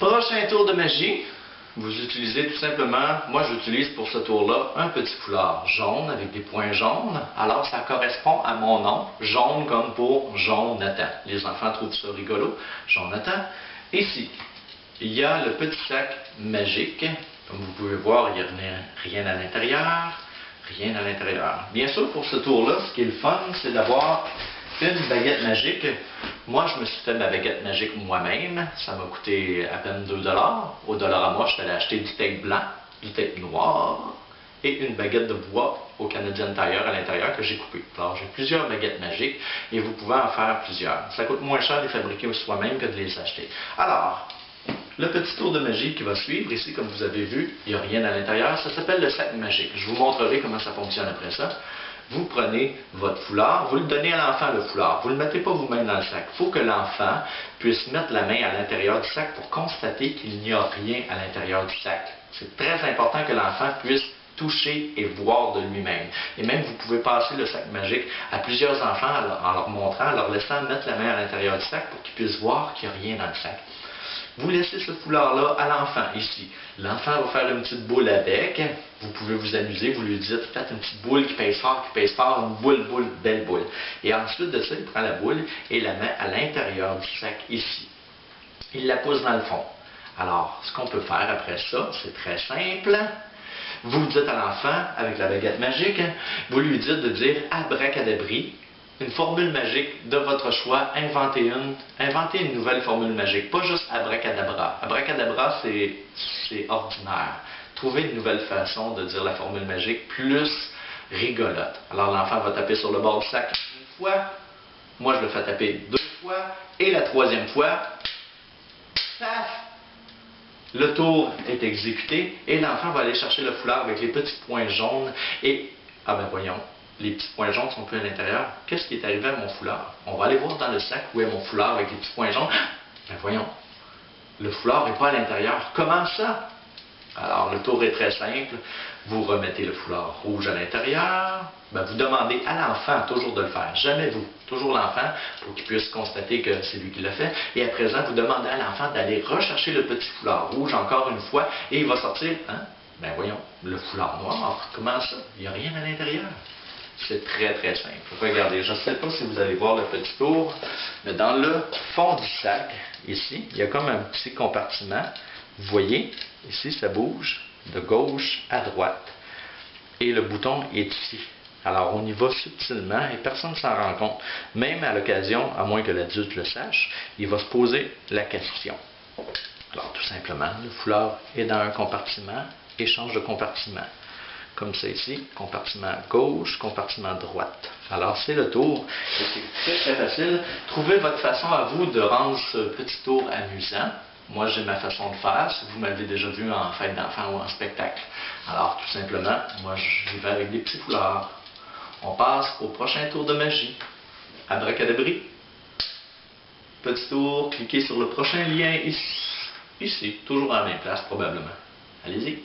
Prochain tour de magie, vous utilisez tout simplement, moi j'utilise pour ce tour-là, un petit foulard jaune avec des points jaunes. Alors ça correspond à mon nom, jaune comme pour Jonathan. Les enfants trouvent ça rigolo, Jonathan. Ici, il y a le petit sac magique. Comme vous pouvez voir, il n'y a rien à l'intérieur. Rien à l'intérieur. Bien sûr, pour ce tour-là, ce qui est le fun, c'est d'avoir une baguette magique. Moi, je me suis fait ma baguette magique moi-même. Ça m'a coûté à peine 2 $. Au dollar à moi, je suis allé acheter du tape blanc, du tape noir et une baguette de bois au Canadian Tire à l'intérieur que j'ai coupé. Alors, j'ai plusieurs baguettes magiques et vous pouvez en faire plusieurs. Ça coûte moins cher de les fabriquer soi-même que de les acheter. Alors, le petit tour de magie qui va suivre, ici, comme vous avez vu, il n'y a rien à l'intérieur, ça s'appelle le sac magique. Je vous montrerai comment ça fonctionne après ça. Vous prenez votre foulard, vous le donnez à l'enfant le foulard. Vous ne le mettez pas vous-même dans le sac. Il faut que l'enfant puisse mettre la main à l'intérieur du sac pour constater qu'il n'y a rien à l'intérieur du sac. C'est très important que l'enfant puisse toucher et voir de lui-même. Et même, vous pouvez passer le sac magique à plusieurs enfants en leur montrant, en leur laissant mettre la main à l'intérieur du sac pour qu'ils puissent voir qu'il n'y a rien dans le sac. Vous laissez ce foulard-là à l'enfant, ici. L'enfant va faire une petite boule avec. Vous pouvez vous amuser, vous lui dites, faites une petite boule qui pèse fort, une boule, belle boule. Et ensuite de ça, il prend la boule et la met à l'intérieur du sac, ici. Il la pousse dans le fond. Alors, ce qu'on peut faire après ça, c'est très simple. Vous dites à l'enfant, avec la baguette magique, vous lui dites de dire abracadabri, une formule magique de votre choix, inventez une nouvelle formule magique, pas juste abracadabra. Abracadabra, c'est ordinaire. Trouvez une nouvelle façon de dire la formule magique plus rigolote. Alors l'enfant va taper sur le bord du sac une fois, moi je le fais taper 2 fois, et la 3e fois, paf! Le tour est exécuté et l'enfant va aller chercher le foulard avec les petits points jaunes et, ah ben voyons, les petits points jaunes sont plus à l'intérieur. Qu'est-ce qui est arrivé à mon foulard? On va aller voir dans le sac où est mon foulard avec les petits points jaunes. Ben voyons, le foulard n'est pas à l'intérieur. Comment ça? Alors, le tour est très simple. Vous remettez le foulard rouge à l'intérieur. Ben, vous demandez à l'enfant toujours de le faire. Jamais vous. Toujours l'enfant pour qu'il puisse constater que c'est lui qui l'a fait. Et à présent, vous demandez à l'enfant d'aller rechercher le petit foulard rouge encore une fois. Et il va sortir, hein? Ben voyons, le foulard noir. Comment ça? Il n'y a rien à l'intérieur. C'est très très simple. Regardez, je ne sais pas si vous allez voir le petit tour, mais dans le fond du sac, ici, il y a comme un petit compartiment. Vous voyez, ici, ça bouge de gauche à droite. Et le bouton est ici. Alors, on y va subtilement et personne ne s'en rend compte. Même à l'occasion, à moins que l'adulte le sache, il va se poser la question. Alors, tout simplement, le foulard est dans un compartiment et change de compartiment. Comme ça ici, compartiment gauche, compartiment droite. Alors, c'est le tour. C'est très facile. Trouvez votre façon à vous de rendre ce petit tour amusant. Moi, j'ai ma façon de faire, si vous m'avez déjà vu en fête d'enfants ou en spectacle. Alors, tout simplement, moi, j'y vais avec des petits foulards. On passe au prochain tour de magie. Abracadabri. Petit tour, cliquez sur le prochain lien ici. Ici, toujours à la même place, probablement. Allez-y.